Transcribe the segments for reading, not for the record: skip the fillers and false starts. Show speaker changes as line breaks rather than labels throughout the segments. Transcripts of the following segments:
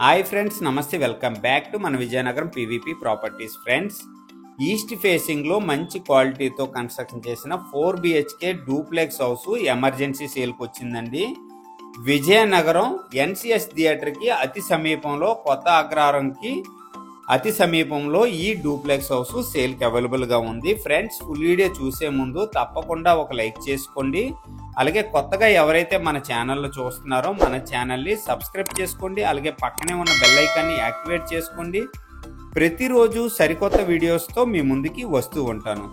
Hi friends, నమస్తే. Welcome back to మన Vizianagaram PVP properties. Friends, east ఫేసింగ్లో మంచి క్వాలిటీతో కన్స్ట్రక్షన్ చేసిన 4 BHK డూప్లెక్స్ హౌస్ ఎమర్జెన్సీ సేల్కి వచ్చిందండి. విజయనగరం NCS థియేటర్కి అతి సమీపంలో, కొత్త అగ్రహారంకి అతి సమీపంలో ఈ డూప్లెక్స్ హౌస్ సేల్కి అవైలబుల్గా ఉంది. ఫ్రెండ్స్, ఫుల్ వీడియో చూసే ముందు తప్పకుండా ఒక లైక్ చేసుకోండి. అలాగే కొత్తగా ఎవరైతే మన ఛానల్లో చూస్తున్నారో మన ఛానల్ని సబ్స్క్రైబ్ చేసుకోండి. అలాగే పక్కనే ఉన్న బెల్ ఐకాన్ని యాక్టివేట్ చేసుకోండి. ప్రతిరోజు సరికొత్త వీడియోస్తో మీ ముందుకి వస్తూ ఉంటాను.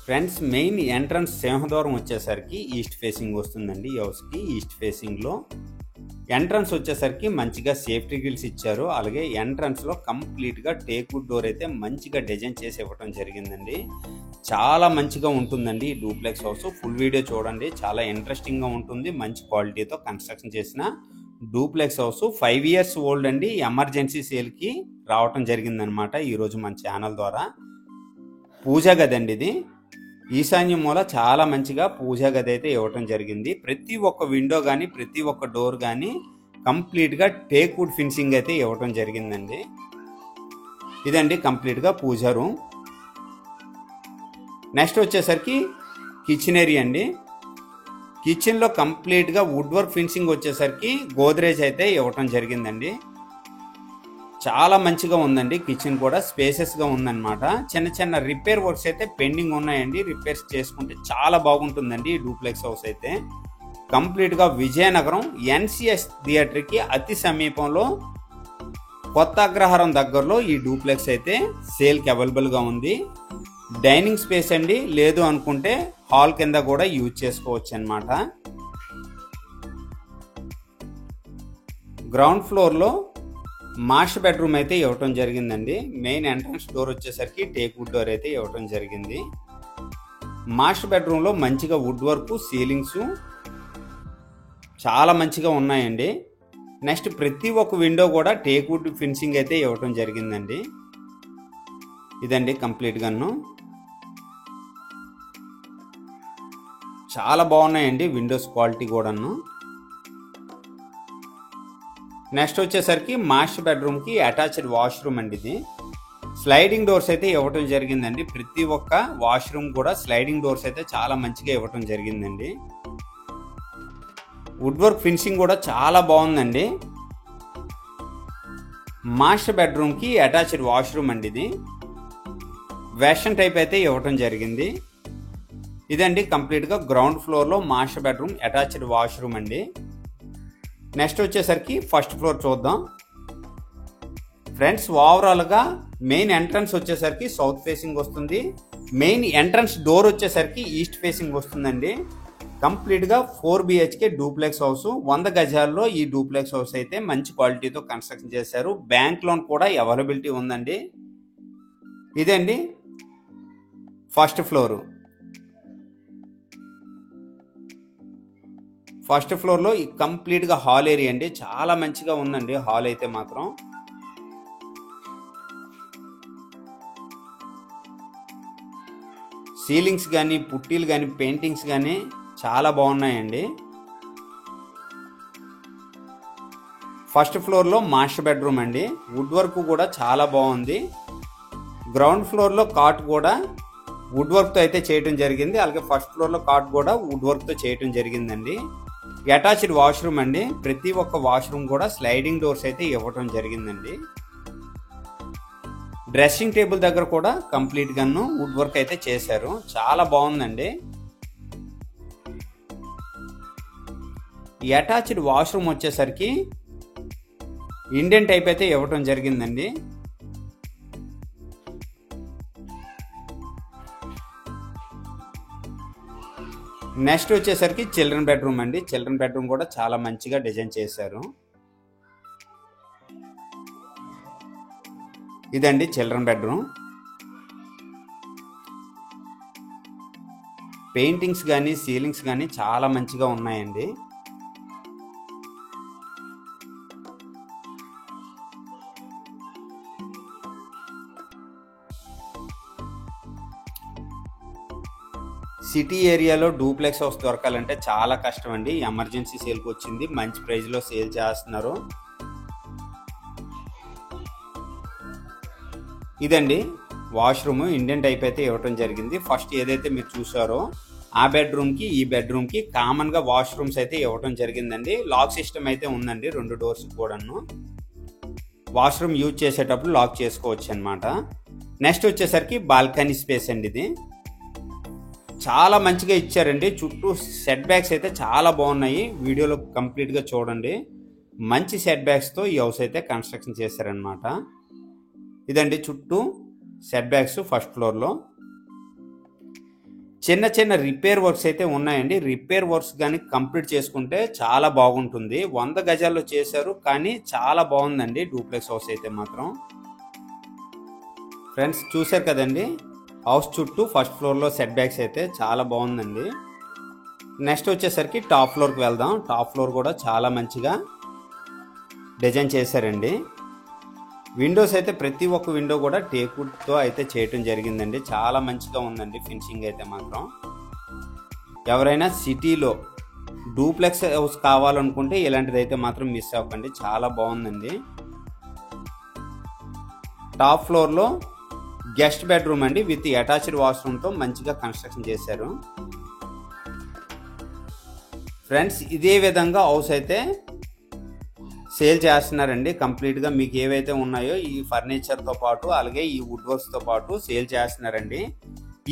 ఫ్రెండ్స్, మెయిన్ ఎంట్రన్స్ సింహద్వారం వచ్చేసరికి ఈస్ట్ ఫేసింగ్ వస్తుందండి. ఈ హౌస్కి ఈస్ట్ ఫేసింగ్లో ఎంట్రన్స్ వచ్చేసరికి మంచిగా సేఫ్టీ గ్రిల్స్ ఇచ్చారు. అలాగే ఎంట్రన్స్లో కంప్లీట్గా టేక్ వుడ్ డోర్ అయితే మంచిగా డిజైన్ చేసి ఇవ్వడం జరిగిందండి. చాలా మంచిగా ఉంటుందండి ఈ డూప్లెక్స్ హౌస్. ఫుల్ వీడియో చూడండి, చాలా ఇంట్రెస్టింగ్గా ఉంటుంది. మంచి క్వాలిటీతో కన్స్ట్రక్షన్ చేసిన డూప్లెక్స్ హౌస్ 5 years ఓల్డ్ అండి. ఎమర్జెన్సీ సేల్కి రావటం జరిగిందనమాట ఈరోజు మన ఛానల్ ద్వారా. పూజా గది అండి ఇది. ఈశాన్యం మూల చాలా మంచిగా పూజా గది అయితే ఇవ్వటం జరిగింది. ప్రతి ఒక్క విండో కానీ ప్రతి ఒక్క డోర్ కానీ కంప్లీట్గా టేక్ వుడ్ ఫినిషింగ్ అయితే ఇవ్వటం జరిగిందండి. ఇదండి కంప్లీట్గా పూజా రూమ్. నెక్స్ట్ వచ్చేసరికి కిచెన్ ఏరియా అండి. కిచెన్లో కంప్లీట్గా వుడ్ వర్క్ ఫినిషింగ్ వచ్చేసరికి గోద్రేజ్ అయితే ఇవ్వటం జరిగిందండి. చాలా మంచిగా ఉందండి. కిచెన్ కూడా స్పేసెస్గా ఉందన్నమాట. చిన్న చిన్న రిపేర్ వర్క్స్ అయితే పెండింగ్ ఉన్నాయండి. రిపేర్స్ చేసుకుంటే చాలా బాగుంటుందండి ఈ డూప్లెక్స్ హౌస్ అయితే. కంప్లీట్గా విజయనగరం NCS థియేటర్కి అతి సమీపంలో, కొత్త అగ్రహారం దగ్గరలో ఈ డూప్లెక్స్ అయితే సేల్కి అవైలబుల్గా ఉంది. డైనింగ్ స్పేస్ అండి. లేదు అనుకుంటే హాల్ కింద కూడా యూజ్ చేసుకోవచ్చు అన్నమాట. గ్రౌండ్ ఫ్లోర్లో మాస్టర్ బెడ్రూమ్ అయితే ఇవ్వటం జరిగిందండి. మెయిన్ ఎంట్రన్స్ డోర్ వచ్చేసరికి టేక్ వుడ్ డోర్ అయితే ఇవ్వటం జరిగింది. మాస్టర్ బెడ్రూమ్లో మంచిగా వుడ్ వర్క్, సీలింగ్స్ చాలా మంచిగా ఉన్నాయండి. నెక్స్ట్ ప్రతి ఒక్క విండో కూడా టేక్ వుడ్ ఫినిషింగ్ అయితే ఇవ్వటం జరిగిందండి. ఇదండి కంప్లీట్గాను. చాలా బాగున్నాయండి విండోస్ క్వాలిటీ కూడాను. నెక్స్ట్ వచ్చేసరికి మాస్టర్ బెడ్రూమ్కి అటాచ్డ్ వాష్రూమ్ అండి ఇది. స్లైడింగ్ డోర్స్ అయితే ఇవ్వటం జరిగిందండి. ప్రతి ఒక్క వాష్రూమ్ కూడా స్లైడింగ్ డోర్స్ అయితే చాలా మంచిగా ఇవ్వటం జరిగిందండి. వుడ్ వర్క్ ఫినిషింగ్ కూడా చాలా బాగుందండి. మాస్టర్ బెడ్రూమ్కి అటాచ్డ్ వాష్రూమ్ అండి ఇది. వెస్టర్న్ టైప్ అయితే ఇవ్వటం జరిగింది. ఇదండి కంప్లీట్గా గ్రౌండ్ ఫ్లోర్లో మాస్టర్ బెడ్రూమ్ అటాచ్డ్ వాష్రూమ్ అండి. నెక్స్ట్ వచ్చేసరికి ఫస్ట్ ఫ్లోర్ చూద్దాం. ఫ్రెండ్స్, ఓవరాల్గా మెయిన్ ఎంట్రన్స్ వచ్చేసరికి సౌత్ ఫేసింగ్ వస్తుంది. మెయిన్ ఎంట్రన్స్ డోర్ వచ్చేసరికి ఈస్ట్ ఫేసింగ్ వస్తుందండి. కంప్లీట్గా 4 BHK డూప్లెక్స్ హౌస్. 100 గజాల్లో ఈ డూప్లెక్స్ హౌస్ అయితే మంచి క్వాలిటీతో కన్స్ట్రక్షన్ చేశారు. బ్యాంక్ లోన్ కూడా అవైలబిలిటీ ఉందండి. ఇదండి ఫస్ట్ ఫ్లోరు. ఫస్ట్ ఫ్లోర్లో ఈ కంప్లీట్గా హాల్ ఏరియా అండి. చాలా మంచిగా ఉందండి హాల్ అయితే మాత్రం. సీలింగ్స్ కానీ, పుట్టీలు కానీ, పెయింటింగ్స్ కానీ చాలా బాగున్నాయండి. ఫస్ట్ ఫ్లోర్లో మాస్టర్ బెడ్రూమ్ అండి. వుడ్ వర్క్ కూడా చాలా బాగుంది. గ్రౌండ్ ఫ్లోర్లో కాట్ కూడా వుడ్ వర్క్తో అయితే చేయటం జరిగింది. అలాగే ఫస్ట్ ఫ్లోర్లో కాట్ కూడా వుడ్ వర్క్తో చేయటం జరిగిందండి. అటాచ్డ్ వాష్రూమ్ అండి. ప్రతి ఒక్క వాష్రూమ్ కూడా స్లైడింగ్ డోర్స్ అయితే ఇవ్వటం జరిగిందండి. డ్రెస్సింగ్ టేబుల్ దగ్గర కూడా కంప్లీట్ గాను వుడ్ వర్క్ అయితే చేశారు. చాలా బాగుందండి. ఈ అటాచ్డ్ వాష్రూమ్ వచ్చేసరికి ఇండియన్ టైప్ అయితే ఇవ్వటం జరిగిందండి. నెక్స్ట్ వచ్చేసరికి చిల్డ్రన్ బెడ్రూమ్ అండి. చిల్డ్రన్ బెడ్రూమ్ కూడా చాలా మంచిగా డిజైన్ చేశారు. ఇదండి చిల్డ్రన్ బెడ్రూమ్. పెయింటింగ్స్ కానీ, సీలింగ్స్ కానీ చాలా మంచిగా ఉన్నాయండి. సిటీ ఏరియాలో డూప్లెక్స్ హౌస్ దొరకాలంటే చాలా కష్టం అండి. ఎమర్జెన్సీ సేల్కి వచ్చింది. మంచి ప్రైస్లో సేల్ చేస్తున్నారు. ఇదండి వాష్రూమ్ ఇండియన్ టైప్ అయితే ఇవ్వటం జరిగింది. ఫస్ట్ ఏదైతే మీరు చూసారో ఆ బెడ్రూమ్కి ఈ బెడ్రూమ్కి కామన్గా వాష్రూమ్స్ అయితే ఇవ్వటం జరిగిందండి. లాక్ సిస్టమ్ అయితే ఉందండి 2 డోర్స్ కూడాను. వాష్రూమ్ యూజ్ చేసేటప్పుడు లాక్ చేసుకోవచ్చు అనమాట. నెక్స్ట్ వచ్చేసరికి బాల్కనీ స్పేస్ అండి. ఇది చాలా మంచిగా ఇచ్చారండి. చుట్టూ సెట్ బ్యాక్స్ అయితే చాలా బాగున్నాయి. వీడియోలో కంప్లీట్గా చూడండి. మంచి సెట్ బ్యాక్స్తో ఈ హౌస్ అయితే కన్స్ట్రక్షన్ చేశారనమాట. ఇదండి చుట్టూ సెట్ బ్యాక్స్ ఫస్ట్ ఫ్లోర్లో. చిన్న చిన్న రిపేర్ వర్క్స్ అయితే ఉన్నాయండి. రిపేర్ వర్క్స్ కానీ కంప్లీట్ చేసుకుంటే చాలా బాగుంటుంది. 100 గజాల్లో చేశారు కానీ చాలా బాగుందండి డూప్లెక్స్ హౌస్ అయితే మాత్రం. ఫ్రెండ్స్ చూశారు కదండి, హౌస్ చుట్టూ ఫస్ట్ ఫ్లోర్లో సెట్ బ్యాక్స్ అయితే చాలా బాగుందండి. నెక్స్ట్ వచ్చేసరికి టాప్ ఫ్లోర్కి వెళ్దాం. టాప్ ఫ్లోర్ కూడా చాలా మంచిగా డిజైన్ చేశారండి. విండోస్ అయితే ప్రతి ఒక్క విండో కూడా టేకుడ్తో అయితే చేయటం జరిగిందండి. చాలా మంచిగా ఉందండి ఫినిషింగ్ అయితే మాత్రం. ఎవరైనా సిటీలో డూప్లెక్స్ హౌస్ కావాలనుకుంటే ఇలాంటిది అయితే మాత్రం మిస్ అవ్వకండి. చాలా బాగుందండి. టాప్ ఫ్లోర్లో గెస్ట్ బెడ్రూమ్ అండి విత్ అటాచ్డ్ వాష్రూమ్తో మంచిగా కన్స్ట్రక్షన్ చేశారు. ఫ్రెండ్స్ ఇదే విధంగా హౌస్ అయితే సేల్ చేస్తున్నారండి. కంప్లీట్గా మీకు ఏవైతే ఉన్నాయో ఈ ఫర్నిచర్తో పాటు అలాగే ఈ వుడ్ వర్క్స్తో పాటు సేల్ చేస్తున్నారండి.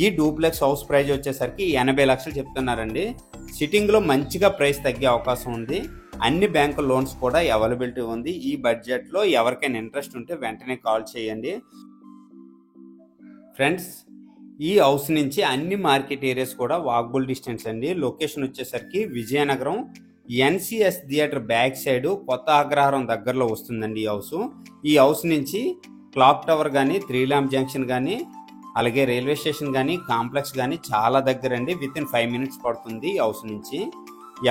ఈ డూప్లెక్స్ హౌస్ ప్రైస్ వచ్చేసరికి 80 లక్షలు చెప్తున్నారండి. సిట్టింగ్లో మంచిగా ప్రైస్ తగ్గే అవకాశం ఉంది. అన్ని బ్యాంకు లోన్స్ కూడా అవైలబిలిటీ ఉంది. ఈ బడ్జెట్లో ఎవరికైనా ఇంట్రెస్ట్ ఉంటే వెంటనే కాల్ చేయండి. ఫ్రెండ్స్ ఈ హౌస్ నుంచి అన్ని మార్కెట్ ఏరియాస్ కూడా వాకబుల్ డిస్టెన్స్ అండి. లొకేషన్ వచ్చేసరికి Vizianagaram NCS theatre back side కొత్త అగ్రహారం దగ్గరలో వస్తుందండి ఈ హౌస్. ఈ హౌస్ నుంచి క్లాక్ టవర్ కానీ 3 ల్యాంప్ జంక్షన్ కానీ అలాగే రైల్వే స్టేషన్ కానీ కాంప్లెక్స్ కానీ చాలా దగ్గర అండి. విత్ ఇన్ 5 మినిట్స్ పడుతుంది ఈ హౌస్ నుంచి.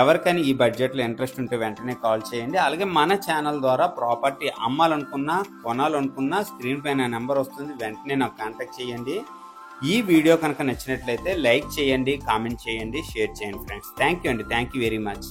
ఎవరికైనా ఈ బడ్జెట్లో ఇంట్రెస్ట్ ఉంటే వెంటనే కాల్ చేయండి. అలాగే మన ఛానల్ ద్వారా ప్రాపర్టీ అమ్మాలనుకున్నా కొనాలనుకున్నా స్క్రీన్ పైన నెంబర్ వస్తుంది, వెంటనే నాకు కాంటాక్ట్ చేయండి. ఈ వీడియో కనుక నచ్చినట్లయితే లైక్ చేయండి, కామెంట్ చేయండి, షేర్ చేయండి ఫ్రెండ్స్. థ్యాంక్ యూ అండి. Thank you very much.